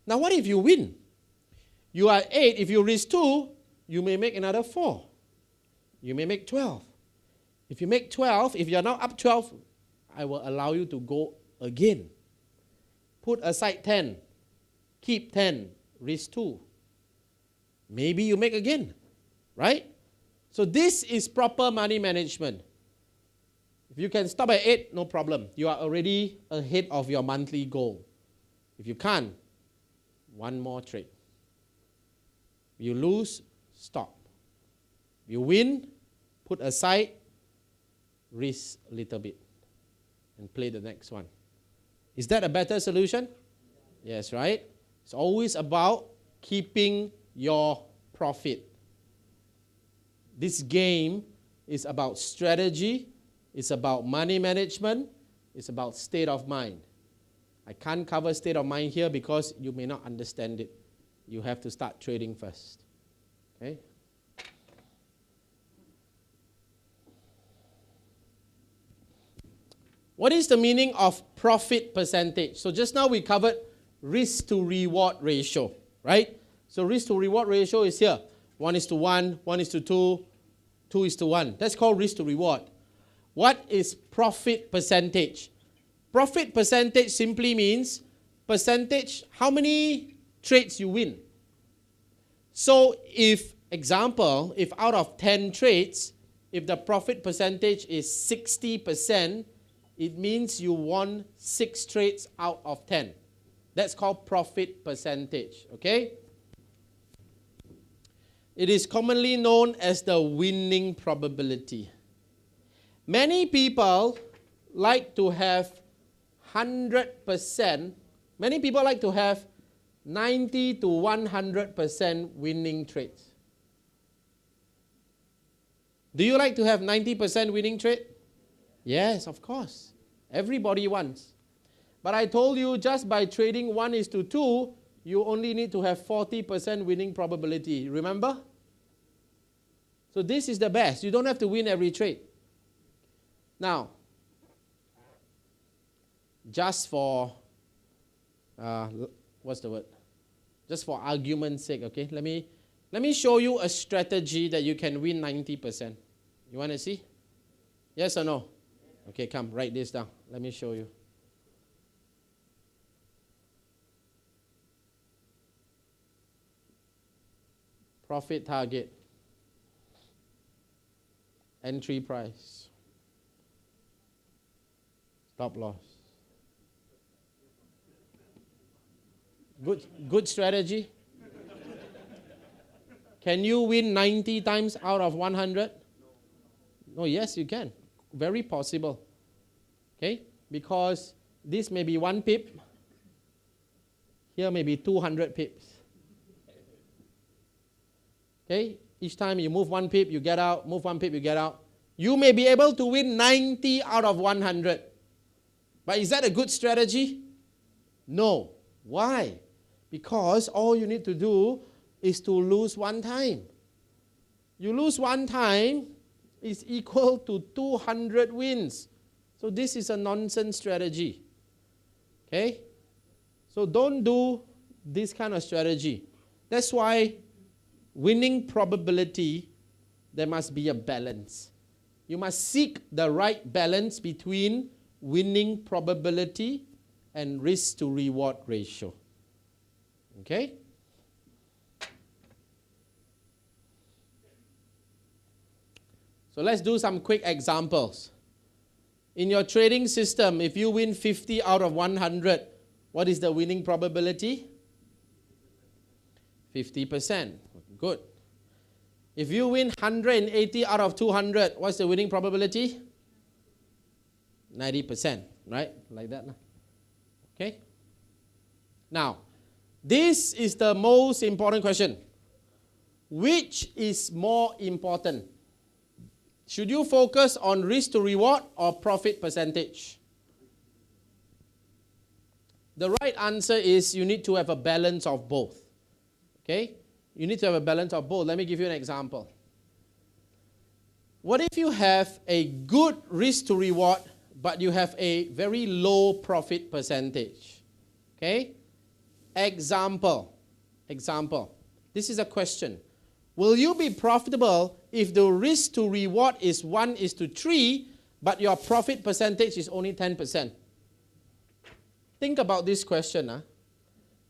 Now what if you win? You are 8. If you risk 2, you may make another 4. You may make 12. If you make 12, if you are now up 12, I will allow you to go again. Put aside 10. Keep 10. Risk 2. Maybe you make again. Right? So this is proper money management. If you can stop at 8, no problem. You are already ahead of your monthly goal. If you can't, one more trade. You lose, stop. You win, put aside, risk a little bit, and play the next one. Is that a better solution? Yes, right? It's always about keeping your profit. This game is about strategy, it's about money management, it's about state of mind. I can't cover state of mind here because you may not understand it. You have to start trading first. Okay? What is the meaning of profit percentage? So just now we covered risk to reward ratio, right? So risk to reward ratio is here. 1:1, 1:2, 2:1. That's called risk to reward. What is profit percentage? Profit percentage simply means percentage, how many trades you win. So if, example, if out of 10 trades, if the profit percentage is 60%, it means you won 6 trades out of 10. That's called profit percentage, okay? It is commonly known as the winning probability. Many people like to have 100%, many people like to have 90 to 100% winning trades. Do you like to have 90% winning trade? Yes, of course. Everybody wants. But I told you just by trading 1:2, you only need to have 40% winning probability. Remember? So this is the best. You don't have to win every trade. Now, just for, what's the word? Just for argument's sake, okay? Let me show you a strategy that you can win 90%. You want to see? Yes or no? Okay, come, write this down. Let me show you. Profit target. Entry price. Stop loss. Good strategy. Can you win 90 times out of 100? No, yes, you can. Very possible. Okay? Because this may be 1 pip. Here may be 200 pips. Okay? Each time you move 1 pip, you get out. Move 1 pip, you get out. You may be able to win 90 out of 100. But is that a good strategy? No. Why? Because all you need to do is to lose 1 time. You lose 1 time is equal to 200 wins. So this is a nonsense strategy. Okay? So don't do this kind of strategy. That's why winning probability, there must be a balance. You must seek the right balance between winning probability and risk to reward ratio. Okay? So let's do some quick examples. In your trading system, if you win 50 out of 100, what is the winning probability? 50%. Good. If you win 180 out of 200, what's the winning probability? 90%, right? Like that. Okay? Now, this is the most important question. Which is more important? Should you focus on risk to reward or profit percentage? The right answer is you need to have a balance of both. Okay? You need to have a balance of both. Let me give you an example. What if you have a good risk to reward, but you have a very low profit percentage? Okay? Example. This is a question. Will you be profitable if the risk to reward is 1:3, but your profit percentage is only 10%? Think about this question.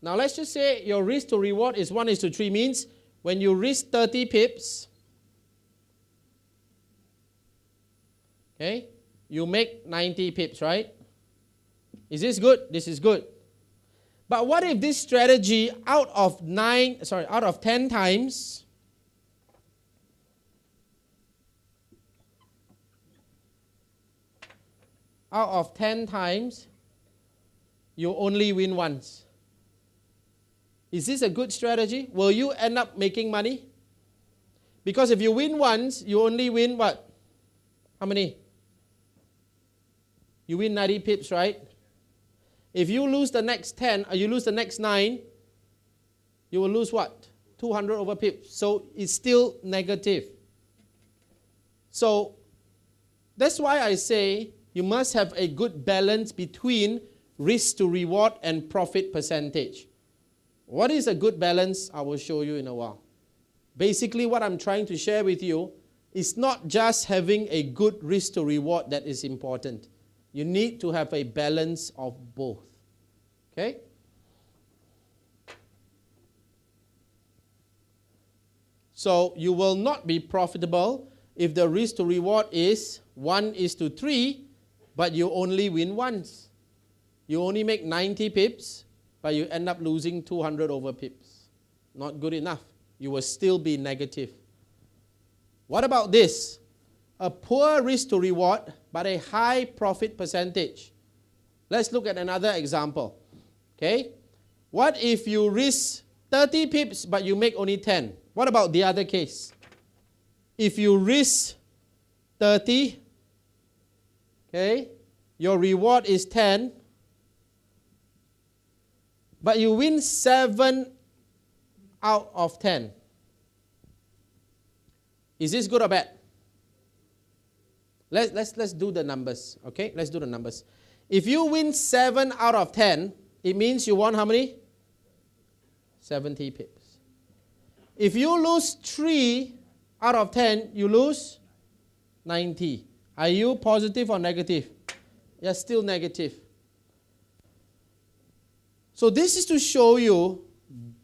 Now let's just say your risk to reward is 1:3, means when you risk 30 pips, okay, you make 90 pips, right? Is this good? This is good. But what if this strategy out of 10 times, you only win once? Is this a good strategy? Will you end up making money? Because if you win once, you only win what? How many? You win 90 pips, right? If you lose the next 10, or you lose the next 9, you will lose what? 200 over pips. So it's still negative. So that's why I say you must have a good balance between risk to reward and profit percentage. What is a good balance? I will show you in a while. Basically, what I'm trying to share with you is not just having a good risk to reward that is important. You need to have a balance of both. Okay? So you will not be profitable if the risk to reward is 1:3, but you only win once. You only make 90 pips, but you end up losing 200 over pips. Not good enough. You will still be negative. What about this? A poor risk to reward, but a high profit percentage. Let's look at another example. Okay? What if you risk 30 pips, but you make only 10? What about the other case? If you risk 30, okay, your reward is 10, but you win 7 out of 10. Is this good or bad? Let's do the numbers, okay? Let's do the numbers. If you win 7 out of 10, it means you won how many? 70 pips. If you lose 3 out of 10, you lose 90. Are you positive or negative? You're still negative. So this is to show you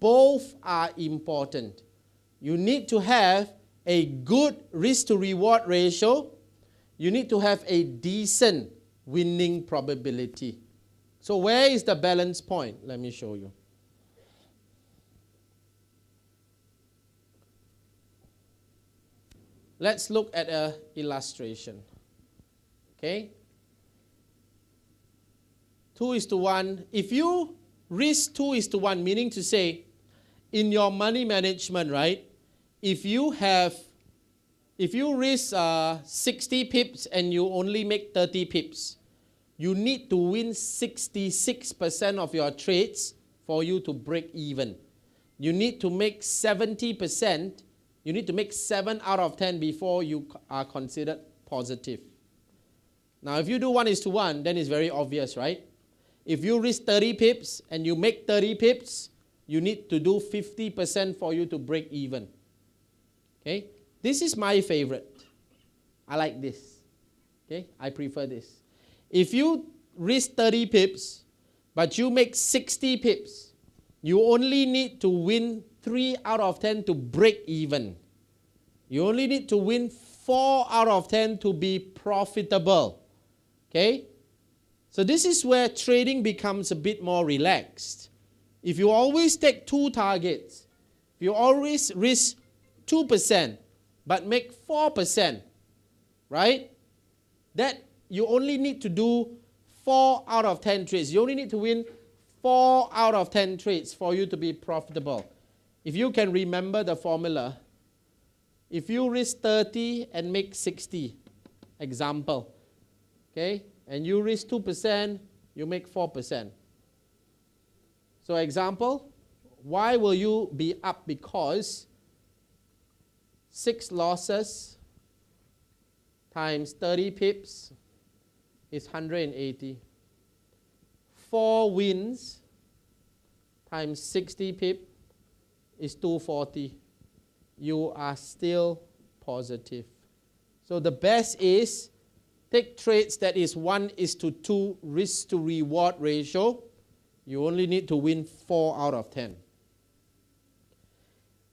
both are important. You need to have a good risk to reward ratio. You need to have a decent winning probability. So where is the balance point? Let me show you. Let's look at an illustration. Okay? 2:1. If you risk 2:1, meaning to say, in your money management, right? If you risk 60 pips and you only make 30 pips, you need to win 66% of your trades for you to break even. You need to make 70%. You need to make 7 out of 10 before you are considered positive. Now, if you do 1:1, then it's very obvious, right? If you risk 30 pips and you make 30 pips, you need to do 50% for you to break even. Okay? This is my favorite. I like this. Okay? I prefer this. If you risk 30 pips, but you make 60 pips, you only need to win 3 out of 10 to break even. You only need to win 4 out of 10 to be profitable. Okay? So this is where trading becomes a bit more relaxed. If you always take 2 targets, if you always risk 2%, but make 4%, right? That you only need to do 4 out of 10 trades. You only need to win 4 out of 10 trades for you to be profitable. If you can remember the formula, if you risk 30 and make 60, example, okay, and you risk 2%, you make 4%. So example, why will you be up? Because 6 losses times 30 pips is 180. 4 wins times 60 pip is 240. You are still positive. So the best is take trades that is 1:2 risk to reward ratio. You only need to win 4 out of 10.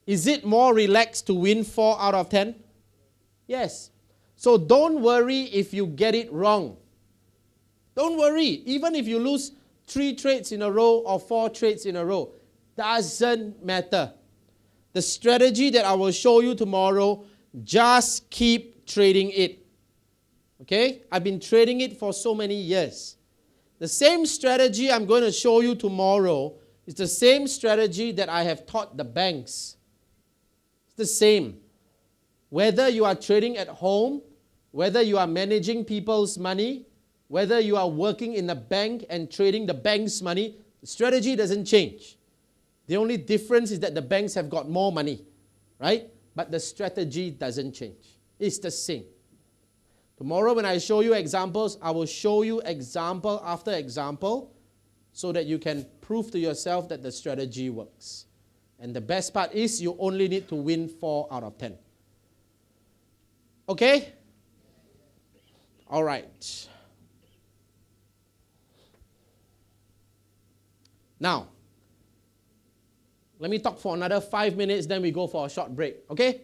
Is it more relaxed to win 4 out of 10? Yes. So don't worry if you get it wrong. Don't worry. Even if you lose 3 trades in a row or 4 trades in a row, doesn't matter. The strategy that I will show you tomorrow, just keep trading it. Okay? I've been trading it for so many years. The same strategy I'm going to show you tomorrow is the same strategy that I have taught the banks. It's the same. Whether you are trading at home, whether you are managing people's money, whether you are working in a bank and trading the bank's money, the strategy doesn't change. The only difference is that the banks have got more money, right? But the strategy doesn't change. It's the same. Tomorrow when I show you examples, I will show you example after example so that you can prove to yourself that the strategy works. And the best part is you only need to win 4 out of 10. Okay? All right. Now, let me talk for another 5 minutes, then we go for a short break. Okay?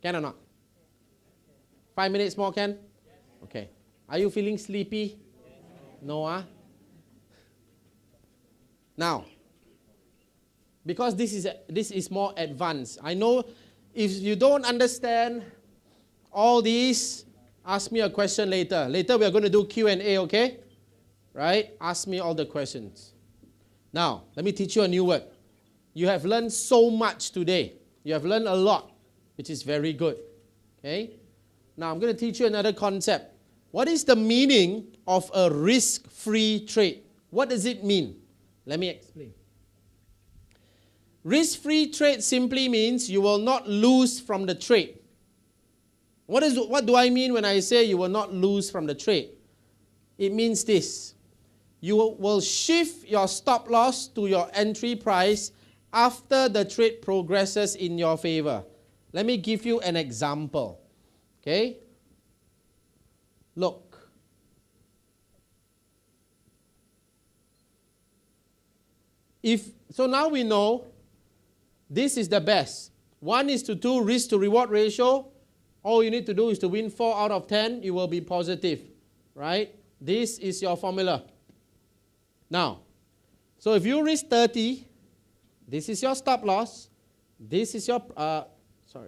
Can or not? 5 minutes more, can? Okay. Are you feeling sleepy? No, ah? Now, because this is more advanced. I know if you don't understand all these, ask me a question later. Later we are going to do Q&A, okay? Right? Ask me all the questions. Now, let me teach you a new word. You have learned so much today. You have learned a lot, which is very good. Okay? Now, I'm going to teach you another concept. What is the meaning of a risk-free trade? What does it mean? Let me explain. Risk-free trade simply means you will not lose from the trade. What do I mean when I say you will not lose from the trade? It means this. You will shift your stop loss to your entry price after the trade progresses in your favor. Let me give you an example. Okay? Look. So now we know this is the best. 1:2 risk to reward ratio. All you need to do is to win 4 out of 10. You will be positive. Right? This is your formula. Now, so if you risk 30, this is your stop loss. This is your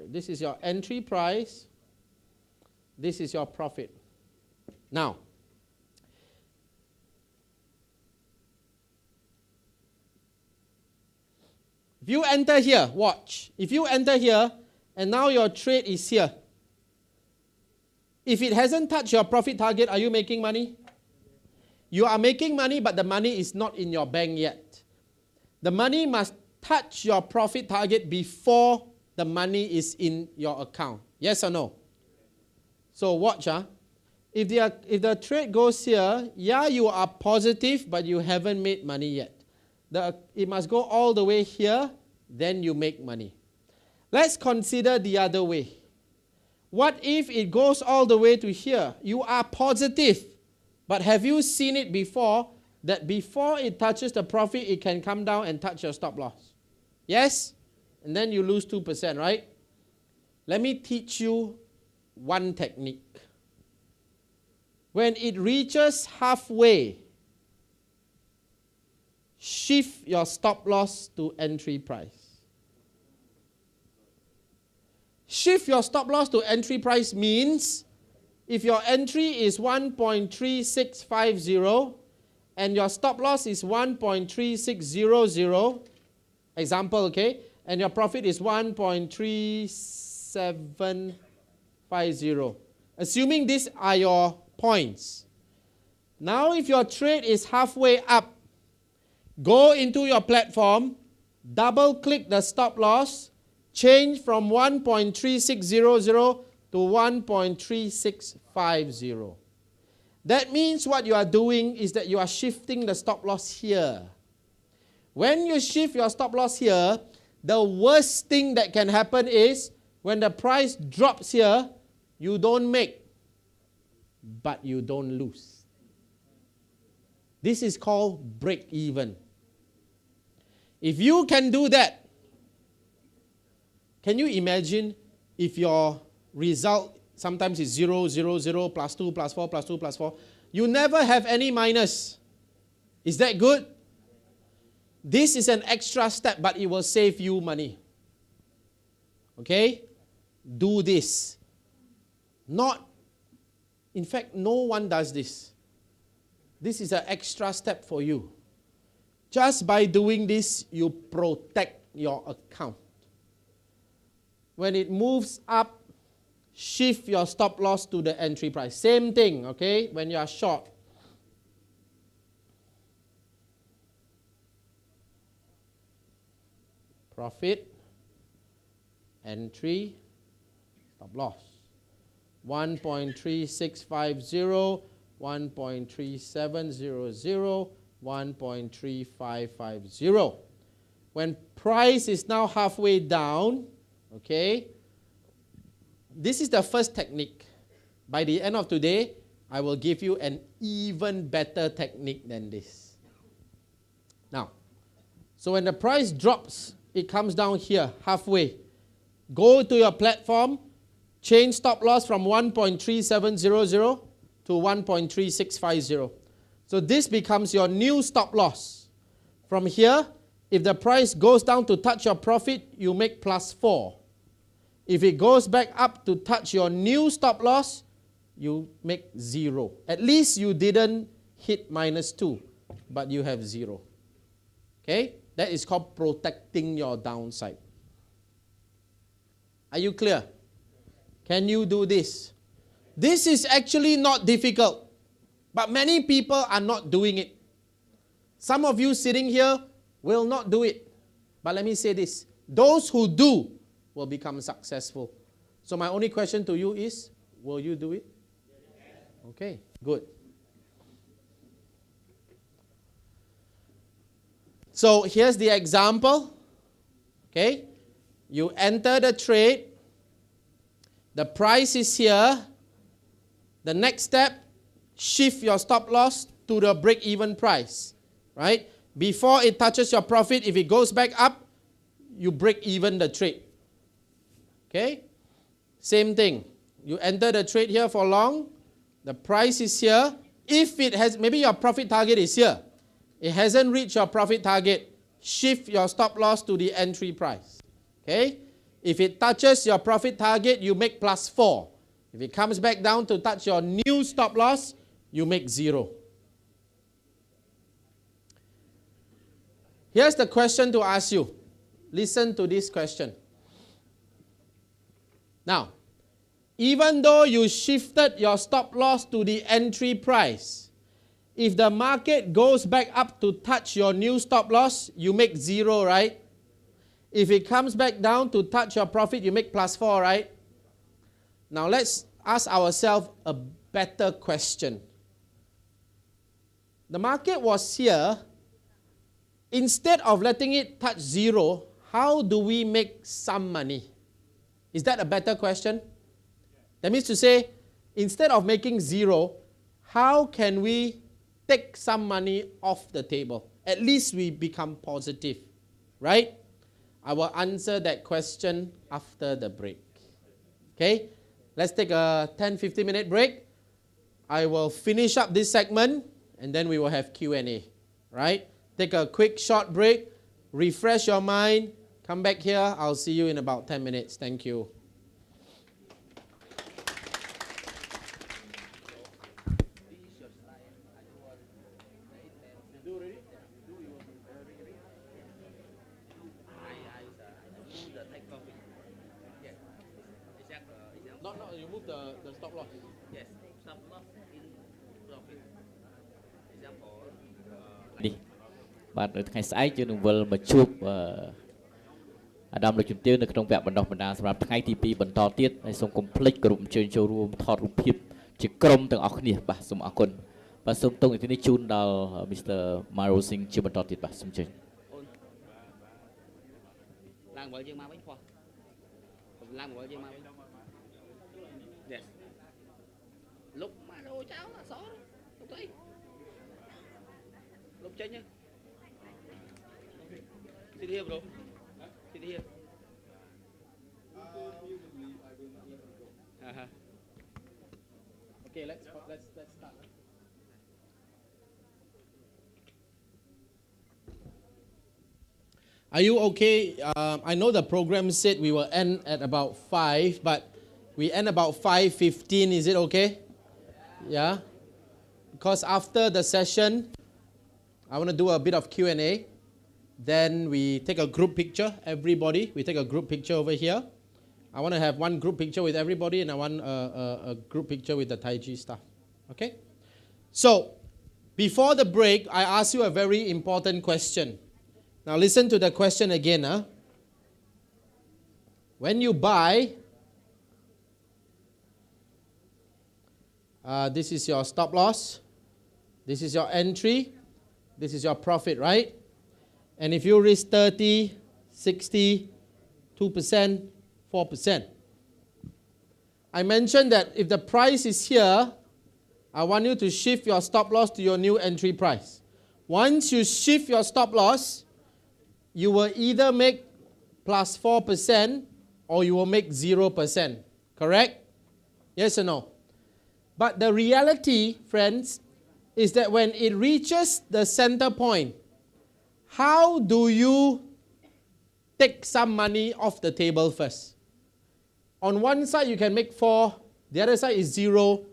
this is your entry price. This is your profit. Now, if you enter here, watch. If you enter here, and now your trade is here. If it hasn't touched your profit target, are you making money? You are making money, but the money is not in your bank yet. The money must touch your profit target before the money is in your account. Yes or no? So watch. If the trade goes here, yeah, you are positive, but you haven't made money yet. It must go all the way here, then you make money. Let's consider the other way. What if it goes all the way to here? You are positive, but have you seen it before, that before it touches the profit, it can come down and touch your stop loss? Yes? And then you lose 2%, right? Let me teach you one technique. When it reaches halfway, shift your stop loss to entry price. Shift your stop loss to entry price means if your entry is 1.3650 and your stop loss is 1.3600, example, okay, and your profit is 1.3750. Assuming these are your points. Now if your trade is halfway up, go into your platform, double click the stop loss, change from 1.3600 to 1.3650. That means what you are doing is that you are shifting the stop loss here. When you shift your stop loss here, the worst thing that can happen is when the price drops here, you don't make, but you don't lose. This is called break even. If you can do that, can you imagine if your result sometimes is 0, 0, 0, plus 2, plus 4, plus 2, plus 4. You never have any minus. Is that good? This is an extra step, but it will save you money. Okay? Do this. In fact, no one does this. This is an extra step for you. Just by doing this, you protect your account. When it moves up, shift your stop loss to the entry price. Same thing, okay, when you are short. Profit, entry, stop loss. 1.3650, 1.3700, 1.3550. When price is now halfway down, okay, this is the first technique. By the end of today, I will give you an even better technique than this. Now, so when the price drops, it comes down here, halfway. Go to your platform, change stop loss from 1.3700 to 1.3650. So this becomes your new stop loss. From here, if the price goes down to touch your profit, you make plus 4. If it goes back up to touch your new stop loss, you make 0. At least you didn't hit minus 2, but you have 0. Okay? That is called protecting your downside. Are you clear? Can you do this? This is actually not difficult, but many people are not doing it. Some of you sitting here will not do it. But let me say this. Those who do will become successful. So my only question to you is, will you do it? Okay, good. So here's the example. Okay, you enter the trade. The price is here. The next step, shift your stop loss to the break-even price. Right? Before it touches your profit, if it goes back up, you break even the trade. Okay? Same thing. You enter the trade here for long. The price is here. If it has, maybe your profit target is here. It hasn't reached your profit target. Shift your stop loss to the entry price. Okay? If it touches your profit target, you make plus 4. If it comes back down to touch your new stop loss, you make 0. Here's the question to ask you. Listen to this question. Now, even though you shifted your stop loss to the entry price, if the market goes back up to touch your new stop loss, you make 0, right? If it comes back down to touch your profit, you make plus 4, right? Now let's ask ourselves a better question. The market was here. Instead of letting it touch 0, how do we make some money? Is that a better question? That means to say, instead of making 0, how can we take some money off the table? At least we become positive, right? I will answer that question after the break. Okay? Let's take a 10-15 minute break. I will finish up this segment and then we will have Q&A, right? Take a quick short break, refresh your mind, come back here. I'll see you in about 10 minutes. Thank you. No, you move the stop loss. Yes, stop loss in profit. Example. នេះបាទនៅថ្ងៃស្អែកយើងនឹងវិលមកជួបអាដាមលោកជំទាវនៅក្នុងវគ្គបណ្ដុះបណ្ដាលសម្រាប់ថ្ងៃទី2បន្តទៀតហើយសូមកុំភ្លេចគោរពអញ្ជើញចូលរួមថតរូបភាពជាក្រុមទាំងអស់គ្នាបាទសូមអរគុណបាទសូមទុកនាទីនេះជូនដល់ Mr. Mrio Singh ជាបន្តទៀតបាទសូមអញ្ជើញ Yes. Lúc mà đồ cháu là xó đó. Lúc thấy. Lúc chênh nhá. Sit here, bro. Sit here. Okay, let's start. Are you okay? I know the program said we will end at about 5, but we end about 5:15. Is it okay? Yeah? Because after the session, I want to do a bit of Q&A. Then we take a group picture, everybody. We take a group picture over here. I want to have one group picture with everybody, and I want a group picture with the Tai Chi staff. Okay? So, before the break, I asked you a very important question. Now listen to the question again. When you buy, this is your stop loss, this is your entry, this is your profit, right? And if you risk 30, 60, 2%, 4%. I mentioned that if the price is here, I want you to shift your stop loss to your new entry price. Once you shift your stop loss, you will either make plus 4% or you will make 0%. Correct? Yes or no? But the reality, friends, is that when it reaches the center point, how do you take some money off the table first? On one side, you can make 4. The other side is 0.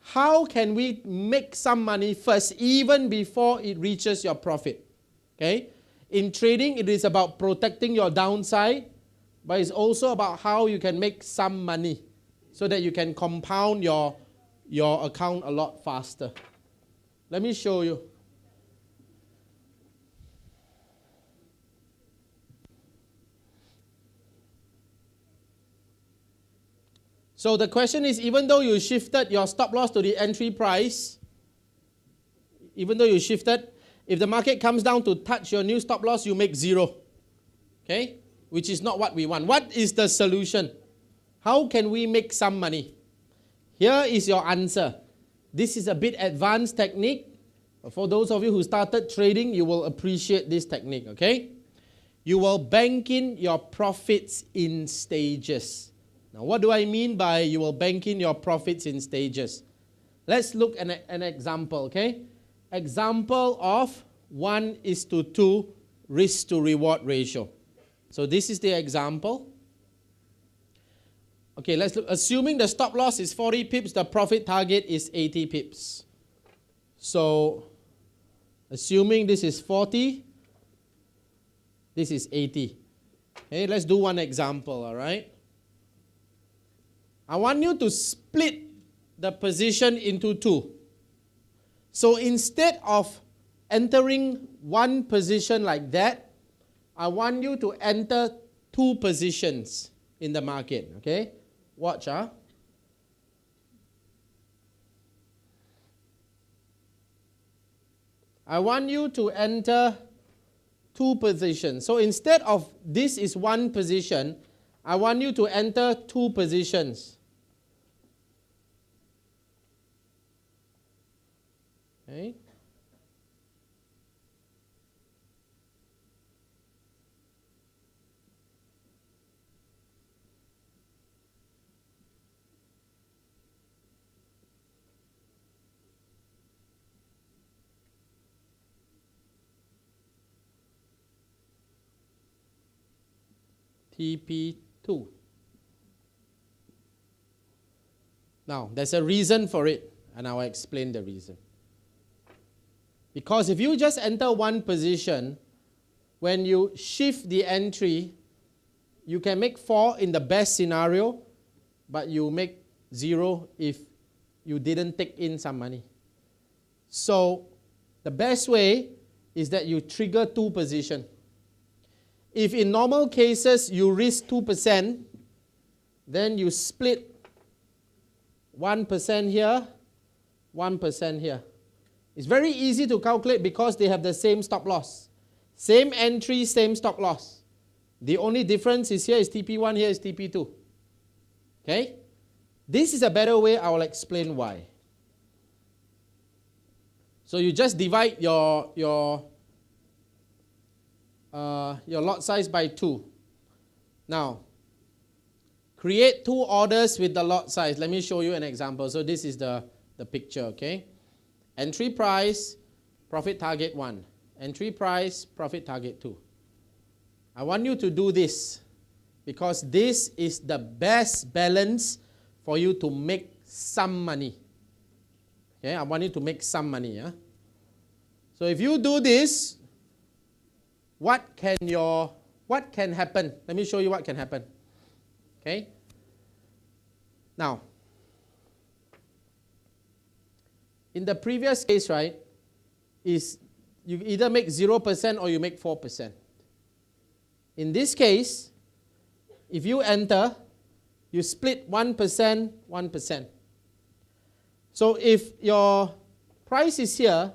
How can we make some money first, even before it reaches your profit? Okay? In trading, it is about protecting your downside, but it's also about how you can make some money so that you can compound your account a lot faster. Let me show you. So the question is, even though you shifted your stop loss to the entry price, if the market comes down to touch your new stop loss, you make 0. Okay? Which is not what we want. What is the solution? How can we make some money? Here is your answer. This is a bit advanced technique. For those of you who started trading, you will appreciate this technique. Okay? You will bank in your profits in stages. Now, what do I mean by you will bank in your profits in stages? Let's look at an example, okay? Example of 1:2 risk to reward ratio. So this is the example. Okay, let's look. Assuming the stop loss is 40 pips, the profit target is 80 pips. So, assuming this is 40, this is 80. Okay, let's do one example, all right? I want you to split the position into 2. So instead of entering one position like that, I want you to enter 2 positions in the market. Okay? Watch. I want you to enter 2 positions. So instead of this is one position, I want you to enter 2 positions. Okay? TP2. Now, there's a reason for it, and I'll explain the reason. Because if you just enter one position, when you shift the entry, you can make 4 in the best scenario, but you make 0 if you didn't take in some money. So the best way is that you trigger 2 positions. If in normal cases you risk 2%, then you split 1% here, 1% here. It's very easy to calculate because they have the same stop loss. Same entry, same stop loss. The only difference is here is TP1, here is TP2. Okay? This is a better way. I will explain why. So you just divide your lot size by 2. Now, create 2 orders with the lot size. Let me show you an example. So this is the picture, okay? Entry price, profit target 1. Entry price, profit target 2. I want you to do this because this is the best balance for you to make some money. Okay, I want you to make some money. Yeah? So if you do this, what can happen? Let me show you what can happen. Okay? Now, in the previous case, right, is you either make 0% or you make 4%. In this case, if you enter, you split 1%, 1%. So if your price is here,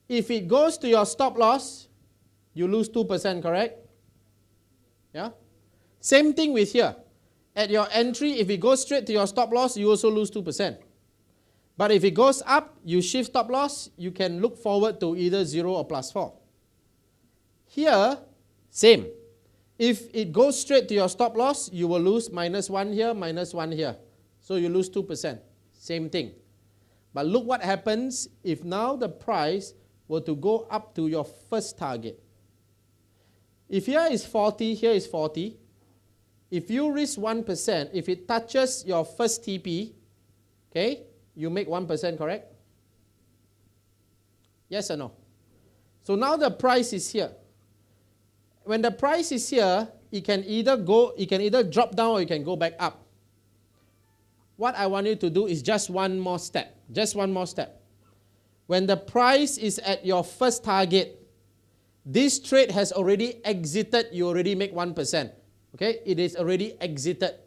if it goes to your stop loss, you lose 2%, correct? Yeah? Same thing with here. At your entry, if it goes straight to your stop loss, you also lose 2%. But if it goes up, you shift stop loss, you can look forward to either 0 or +4. Here, same. If it goes straight to your stop loss, you will lose -1 here, -1 here. So you lose 2%. Same thing. But look what happens if now the price were to go up to your first target. If here is 40, here is 40. If you risk 1%, if it touches your first TP, okay, you make 1%, correct? Yes or no? So now the price is here. When the price is here, it can either drop down or it can go back up. What I want you to do is just one more step. Just one more step. When the price is at your first target, this trade has already exited, you already make 1%. Okay? It is already exited.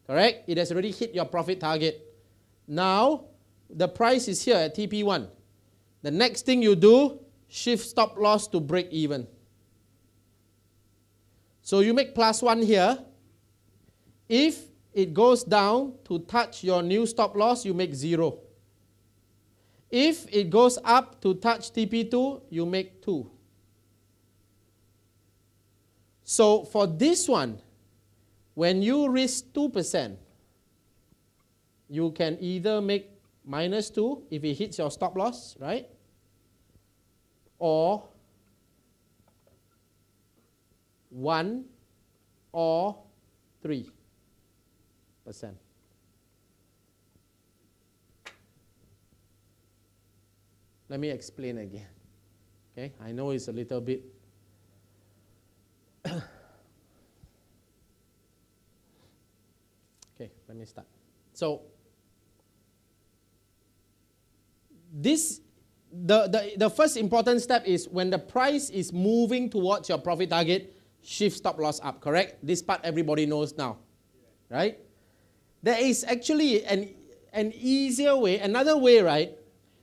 Correct? It has already hit your profit target. Now, the price is here at TP1. The next thing you do, shift stop loss to break even. So you make +1 here. If it goes down to touch your new stop loss, you make 0. If it goes up to touch TP2, you make 2. So for this one, when you risk 2%, you can either make -2 if it hits your stop loss, right? Or 1 or 3%. Let me explain again. Okay, I know it's a little bit. Okay, let me start. So the first important step is when the price is moving towards your profit target, shift stop loss up, correct? This part everybody knows now, right? There is actually an easier way, another way, right,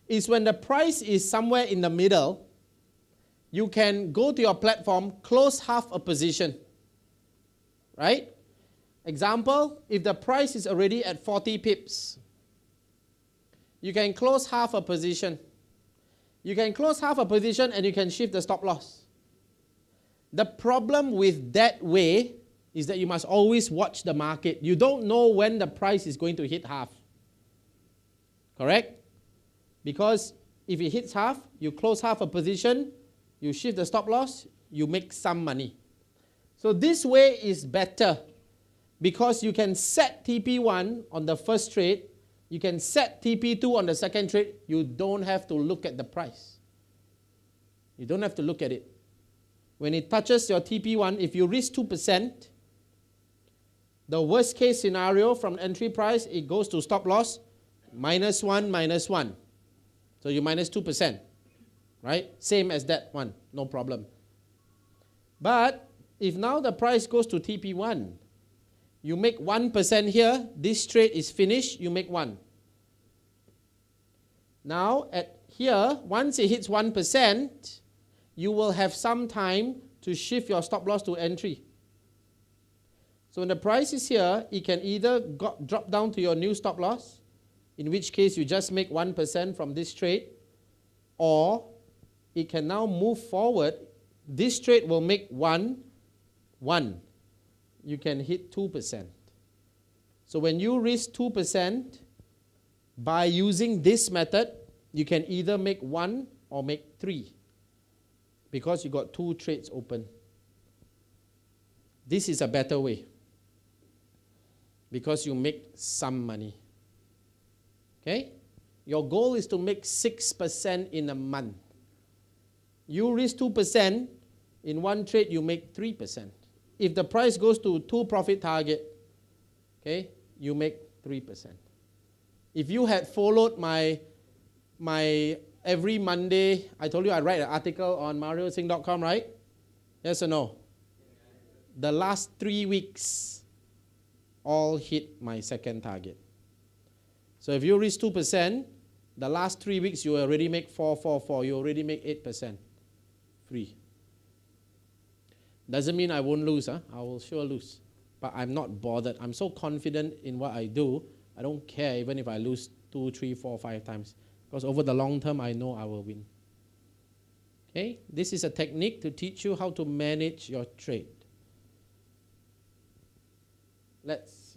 is when the price is somewhere in the middle, you can go to your platform, close half a position, right? Example, if the price is already at 40 pips, you can close half a position. You can close half a position and you can shift the stop loss. The problem with that way is that you must always watch the market. You don't know when the price is going to hit half. Correct? Because if it hits half, you close half a position, you shift the stop loss, you make some money. So this way is better because you can set TP1 on the first trade, you can set TP2 on the second trade, you don't have to look at the price. You don't have to look at it. When it touches your TP1, if you risk 2%, the worst case scenario from entry price, it goes to stop loss, -1, -1. So you minus 2%, right? Same as that one, no problem. But if now the price goes to TP1, you make 1% here, this trade is finished, you make 1. Now at here, once it hits 1%, you will have some time to shift your stop loss to entry. So when the price is here, it can either drop down to your new stop loss, in which case you just make 1% from this trade, or it can now move forward. This trade will make 1. You can hit 2%. So when you risk 2%, by using this method, you can either make 1 or make 3, because you got 2 trades open. This is a better way, because you make some money. Okay? Your goal is to make 6% in a month. You risk 2%, in one trade you make 3%. If the price goes to 2 profit target, okay, you make 3%. If you had followed my every Monday, I told you I write an article on mariosingh.com, right? Yes or no? The last 3 weeks all hit my second target. So if you risk 2%, the last 3 weeks you already make 4. You already make 8% free. Doesn't mean I won't lose. I will sure lose. But I'm not bothered. I'm so confident in what I do, I don't care even if I lose 2, 3, 4, 5 times. Because over the long term, I know I will win. Okay? This is a technique to teach you how to manage your trade. Let's